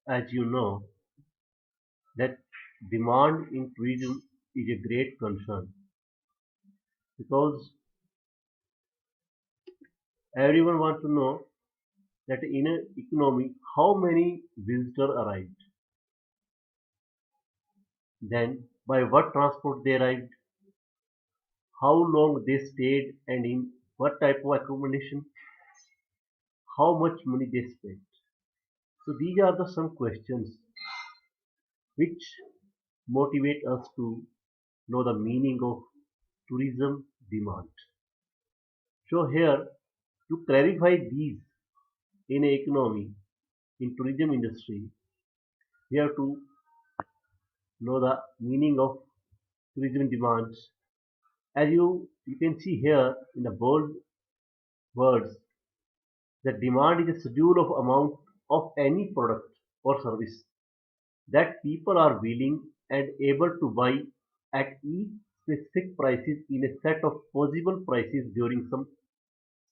As you know, that demand in tourism is a great concern because everyone wants to know that in an economy how many visitors arrived, then by what transport they arrived, how long they stayed, and in what type of accommodation, how much money they spent. So these are the some questions which motivate us to know the meaning of tourism demand. So here, to clarify these in a economy, in tourism industry, we have to know the meaning of tourism demands. As you can see here in the bold words, the demand is a schedule of amount of any product or service that people are willing and able to buy at each specific prices in a set of possible prices during some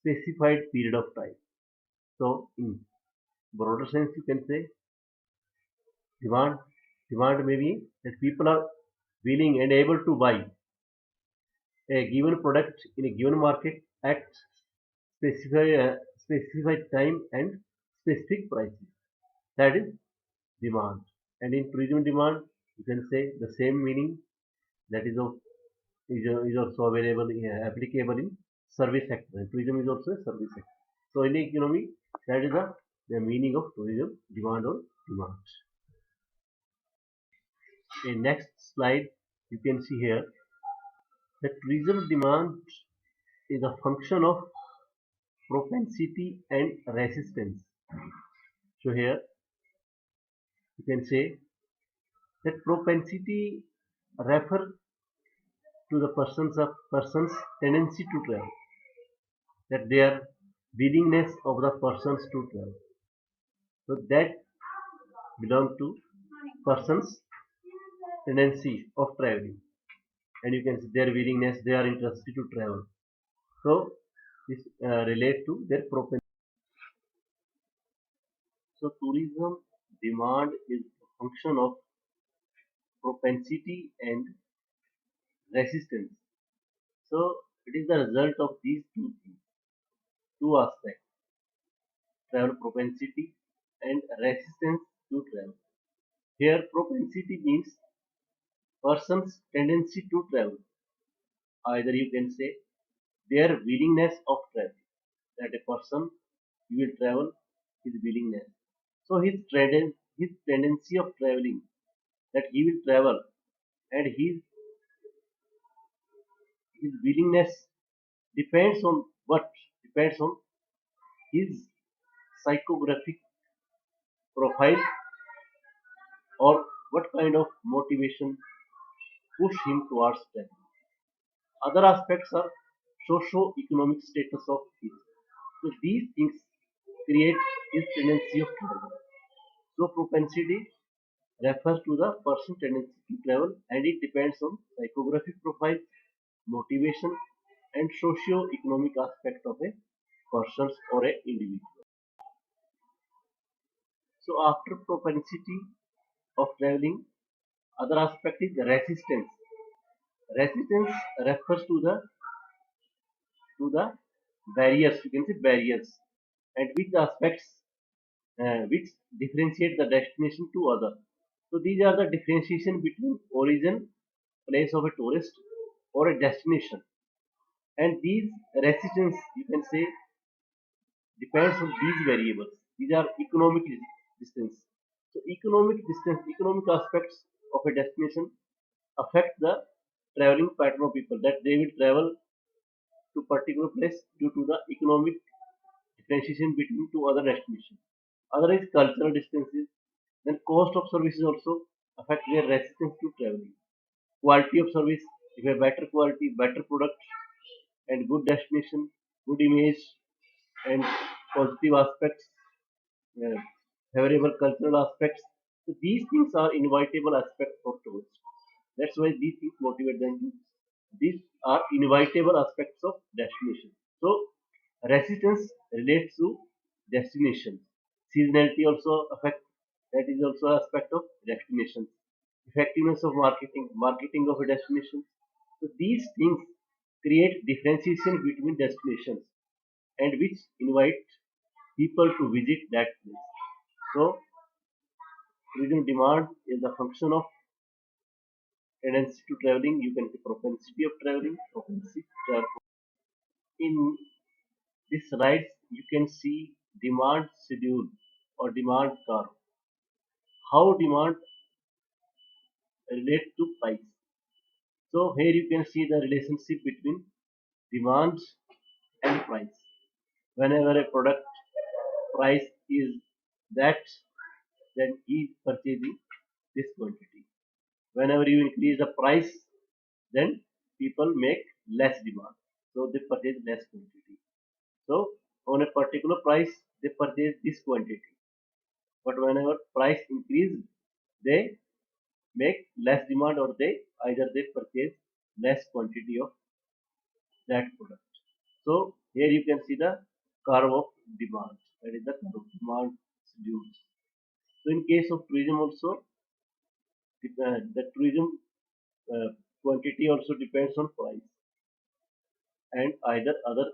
specified period of time. So in broader sense, you can say demand demand may be that people are willing and able to buy a given product in a given market at specified time and specific prices. That is demand. And in tourism demand, you can say the same meaning that is also available applicable in service sector. And tourism is also a service sector. So in the economy, that is the meaning of tourism demand or demand. In next slide, you can see here that tourism demand is a function of propensity and resistance. So here you can say that propensity refer to the person's tendency to travel, that their willingness of the persons to travel. So that belong to person's tendency of traveling, and you can see their willingness, they are interested to travel. So this relate to their propensity. So tourism demand is a function of propensity and resistance. So it is the result of these two things, two aspects: travel propensity and resistance to travel. Here, propensity means person's tendency to travel. Either you can say their willingness of travel. That a person will travel, his willingness. So his tendency of traveling, that he will travel, and his willingness depends on what? Depends on his psychographic profile, or what kind of motivation push him towards travel. Other aspects are socio-economic status of his. So these things create his tendency of travel. So propensity refers to the person's tendency to travel, and it depends on psychographic profile, motivation, and socio-economic aspect of a person's or a individual. So after propensity of traveling, other aspect is resistance. Resistance refers to the barriers. You can say barriers, and which aspects which differentiate the destination to other. So these are the differentiation between origin place of a tourist or a destination, and these resistance, you can say, depends on these variables. These are economic distance. So economic distance, economic aspects of a destination affect the traveling pattern of people, that they will travel to particular place due to the economic differentiation between two other destinations. Other is cultural distances. Then cost of services also affect their resistance to traveling. Quality of service, if a better quality, better product, and good destination, good image, and positive aspects, uh, favorable cultural aspects. So these things are inevitable aspects for tourists. That's why these things motivate them to. These are inevitable aspects of destination. So resistance relates to destination. Seasonality also affects That is also aspect of destination. Effectiveness of marketing, marketing of a destination. So these things create differentiation between destinations and which invite people to visit that place. So tourism demand is a function of tendency to traveling. You can say propensity of traveling, propensity to travel. In this slides, you can see demand schedule or demand curve. How demand relates to price. So here you can see the relationship between demand and price. Whenever a product price is that, then he is purchasing this quantity. Whenever you increase the price, then people make less demand. So they purchase less quantity. So on a particular price, they purchase this quantity. But whenever price increase, they make less demand or they either they purchase less quantity of that product. So here you can see the curve of demand. That is the curve of demand schedules. So in case of tourism also, the tourism uh, quantity also depends on price and either other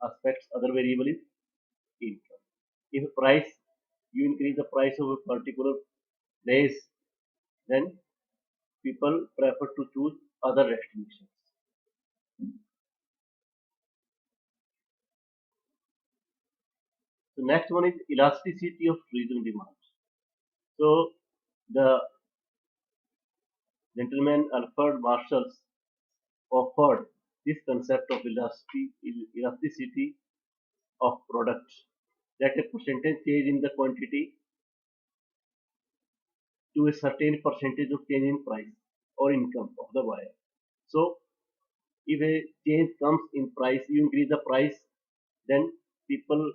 aspects, other variable is income. If price you increase the price of a particular place, then people prefer to choose other destinations. So next one is elasticity of tourism demand. So the gentleman Alfred Marshall offered this concept of elasticity of products, that a percentage change in the quantity to a certain percentage of change in price or income of the buyer. So if a change comes in price, you increase the price, then people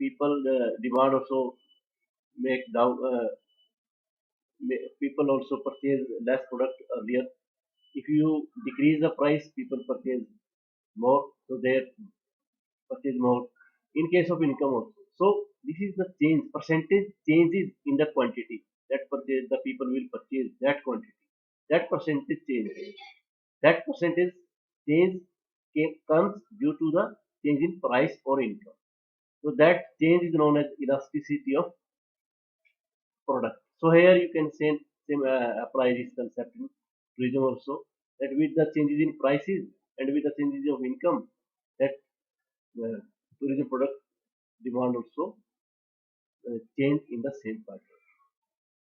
demand also make down. People also purchase less product earlier. If you decrease the price, people purchase more, so they purchase more. In case of income also. So this is the change, percentage changes in the quantity that purchase the people will purchase that quantity. That percentage change. That percentage change comes due to the change in price or income. So that change is known as elasticity of product. So here you can same apply this concept in tourism also, that with the changes in prices and with the changes of income, that uh, tourism product demand also change in the same pattern.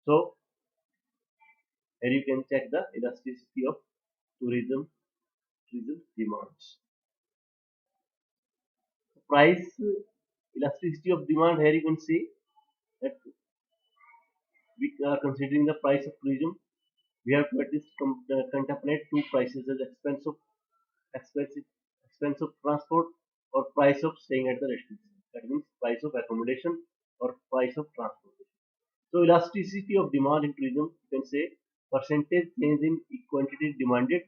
So here you can check the elasticity of tourism demands. Price elasticity of demand, here you can see that we are considering the price of tourism. We have to at least contemplate two prices as expensive expense of transport or price of staying at the destination. That means price of accommodation or price of transportation. So elasticity of demand in tourism, you can say percentage change in quantity demanded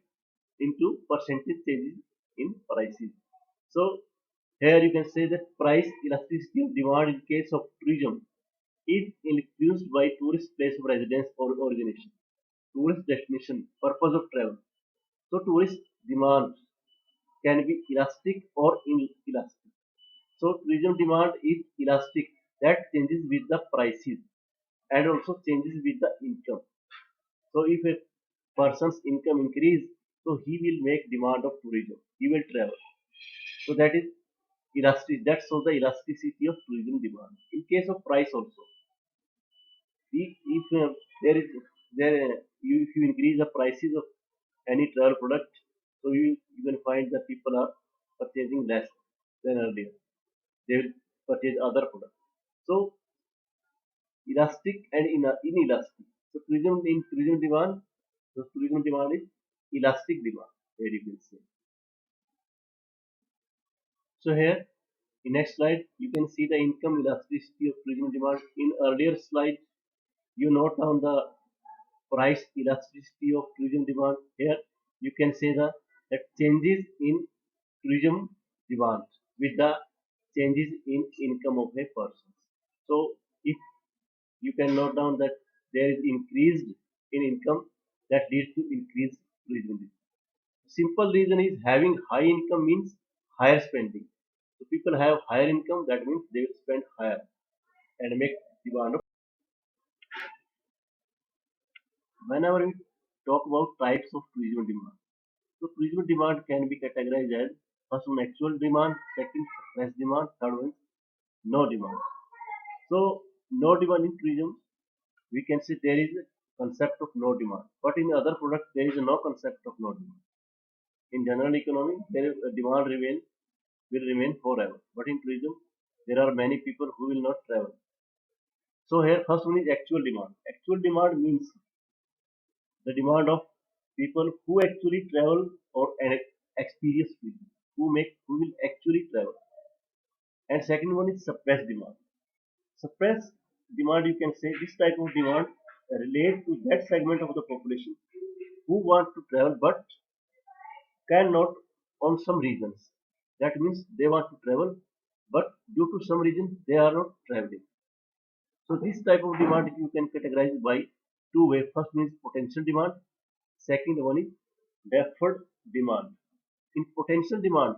into percentage changes in prices. So here you can say that price elasticity of demand in case of tourism is influenced by tourist place of residence or origination, tourist destination, purpose of travel. So tourist demand can be elastic or inelastic. So tourism demand is elastic, that changes with the prices and also changes with the income. So if a person's income increase, so he will make demand of tourism. He will travel. So that is elastic. That shows the elasticity of tourism demand. In case of price also, if there is there if you increase the prices of any travel product, so you can find that people are purchasing less than earlier. They will purchase other products. So elastic and inelastic. So tourism demand, so tourism demand is elastic demand. Here you can see. So here in next slide you can see the income elasticity of tourism demand. In earlier slide you note down the price elasticity of tourism demand. Here you can say that changes in tourism demand with the changes in income of a person. So if you can note down that there is increased in income that leads to increased tourism. Simple reason is having high income means higher spending. So people have higher income, that means they will spend higher and make demand. Whenever we talk about types of tourism demand, so tourism demand can be categorized as first one actual demand, second suppressed demand, third one no demand. So no demand in tourism, we can say there is a concept of no demand, but in other products there is no concept of no demand. In general economy, there is a demand will remain forever, but in tourism there are many people who will not travel. So here first one is actual demand. Actual demand means the demand of people who actually travel or experience tourism, who will actually travel. And second one is suppressed demand. Suppressed demand, you can say this type of demand relate to that segment of the population who want to travel but cannot on some reasons. That means they want to travel but due to some reason they are not traveling. So this type of demand you can categorize by two ways. First one is potential demand. Second one is deferred demand. In potential demand,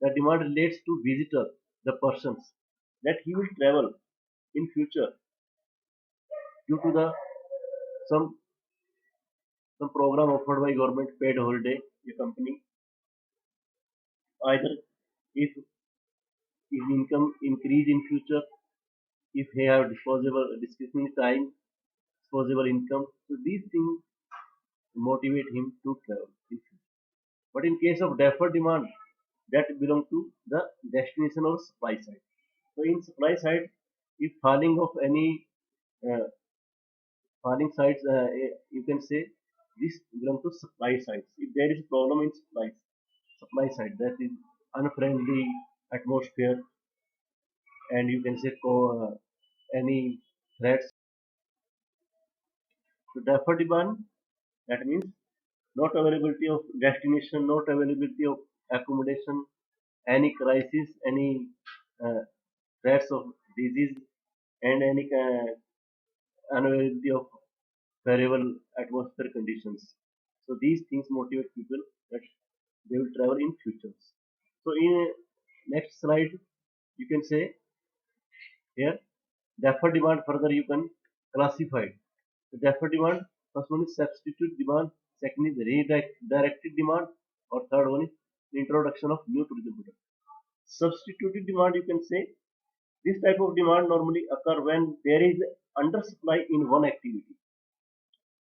the demand relates to visitor, the persons that he will travel in future due to the some some program offered by government paid holiday a company. Either if his income increase in future, if he have disposable discretionary time, disposable income, so these things motivate him to travel in future. But in case of deferred demand, that belong to the destination or supply side. So in supply side, if falling of any uh, falling sides, you can say this belong to supply sides. If there is problem in supply side, that is unfriendly atmosphere, and you can say any threats to deferred demand. That means not availability of destination, not availability of accommodation, any crisis, any uh, threats of disease, and any unavailability of variable atmosphere conditions. So these things motivate people that they will travel in futures. So in next slide, you can say here deferred demand further you can classify. The deferred demand, first one is substitute demand, second is redirected demand, or third one is introduction of new tourism product. Substituted demand, you can say this type of demand normally occur when there is undersupply in one activity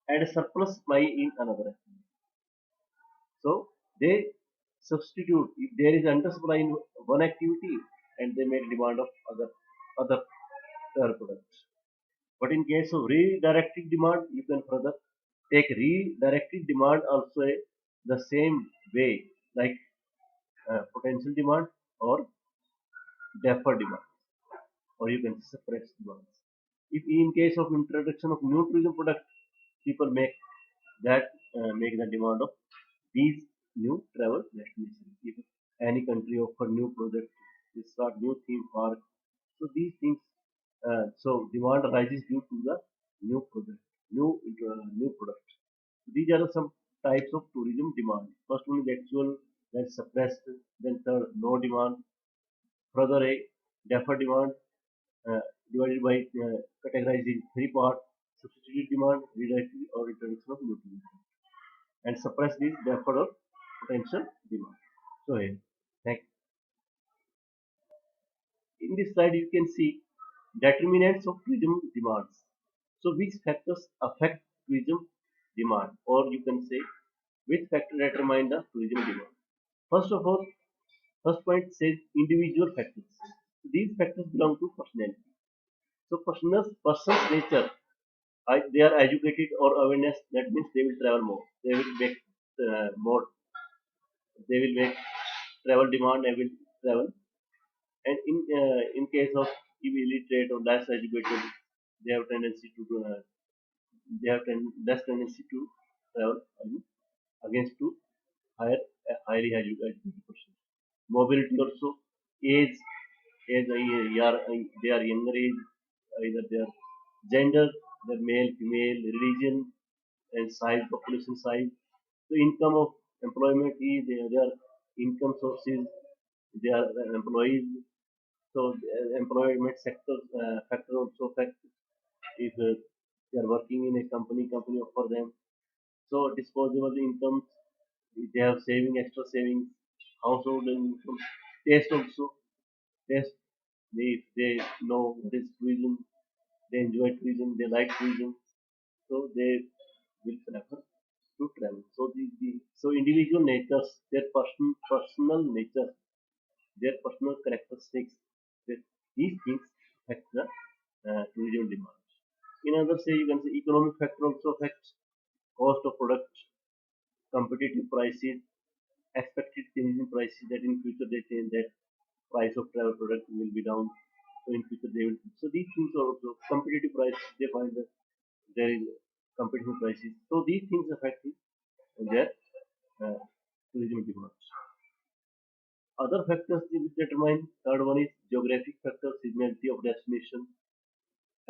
and a surplus supply in another activity. So they substitute if there is undersupply in one activity and they make demand of other products. But in case of redirected demand, you can further take redirected demand also the same way like potential demand or deferred demand, or you can suppress demands. If in case of introduction of new tourism product, people make the demand of these new travel destinations. If any country offer new project, they start new theme park. So these things, so demand arises due to the new project, new product. These are some types of tourism demand. First one is actual, then suppressed, then third no demand, further a deferred demand, uh, divided by categorized in three parts: substituted demand, redirected or introduction of new demand, and suppress these deferred or potential demand. So here, thank you. In this slide, you can see determinants of tourism demands. So which factors affect tourism demand, or you can say which factor determine the tourism demand. First of all, first point says individual factors. These factors belong to personality. So person's nature, they are educated or awareness. That means they will travel more. They will make more. They will make travel demand. They will travel. And in case of illiterate or less educated, they have tendency to less tendency to travel against to highly educated person. Mobility also, age, they are younger age, either they are gender, the male, female, religion, and size, population size. So income of employment is their income sources, their employees. So the employment sector factor also affect if they are working in a company offer them. So disposable incomes, they have saving, extra savings, household income, taste also, taste. If they know what is tourism, they enjoy tourism, they like tourism, so they will prefer to travel. So individual natures, their personal nature, their personal characteristics, that these things affect the tourism demand. In other say you can say economic factor also affects cost of product, competitive prices, expected change in prices that in future they change that price of travel product will be down. So in future they will. So these things are also competitive price. They find that there is competitive prices. So these things affect their uh, tourism demand. Other factors which determine third one is geographic factor, seasonality of destination,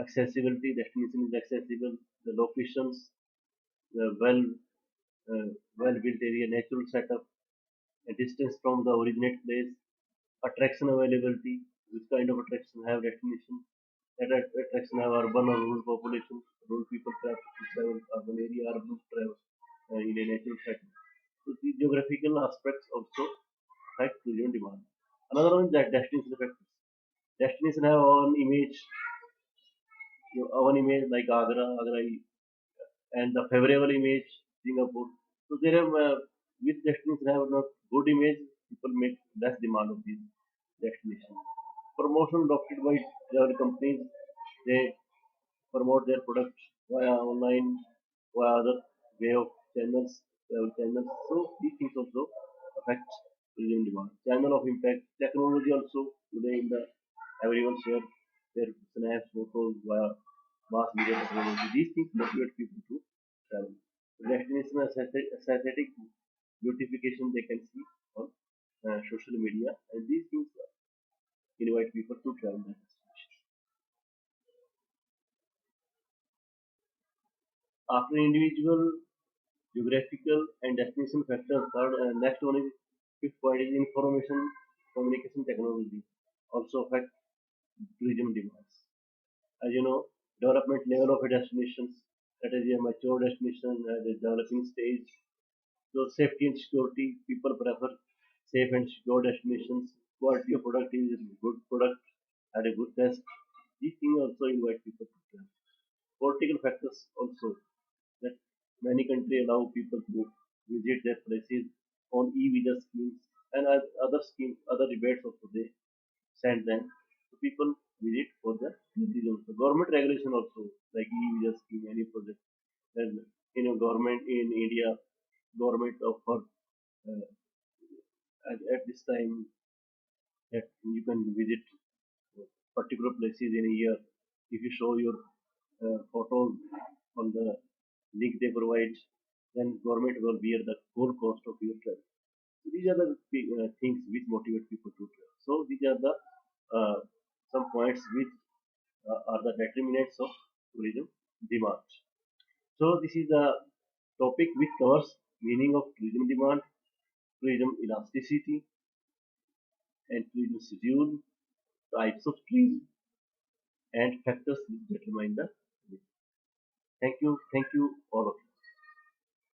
accessibility, destination is accessible, the locations, the well built area, natural setup, a distance from the originate place, attraction availability, which kind of attraction have destination, that attraction have urban or rural population, rural people travel urban area, urban travel in a natural setting. So the geographical aspects also affect tourism demand. Another one is that destination factors. Destination have own image, own image like Agra, and the favorable image Singapore. So there are which destinations have not good image, people make less demand of these destinations. Promotion adopted by travel companies, they promote their products via online, via other way of channels, travel channels. So these things also affect tourism demand. Channel of impact, technology also today in the everyone share their snaps, photos via mass media technology. These things motivate people to travel. Destination aesthetic beautification they can see on social media, and these things invite people to travel that destination. After individual geographical and destination factors, third next one is fifth point is information communication technology also affect tourism demands. As you know, development level of a destination, that is a mature destination at a developing stage. So safety and security, people prefer safe and secure destinations. Quality of product is good product at a good test. These things also invite people to travel. Political factors also, that many countries allow people to visit their places on e-visa schemes and other schemes, other rebates also they send them. So people visit for the tourism. So government regulation also like e-visa scheme, any project. Then government in India, government offer at this time that you can visit particular places in a year. If you show your photos on the link they provide, then government will bear the whole cost of your travel. So these are the things which motivate people to travel. So these are the uh, some points which are the determinants of tourism demand. So this is the topic which covers meaning of tourism demand, tourism elasticity, and tourism schedule, types of tourism, and factors which determine the. Thank you. Thank you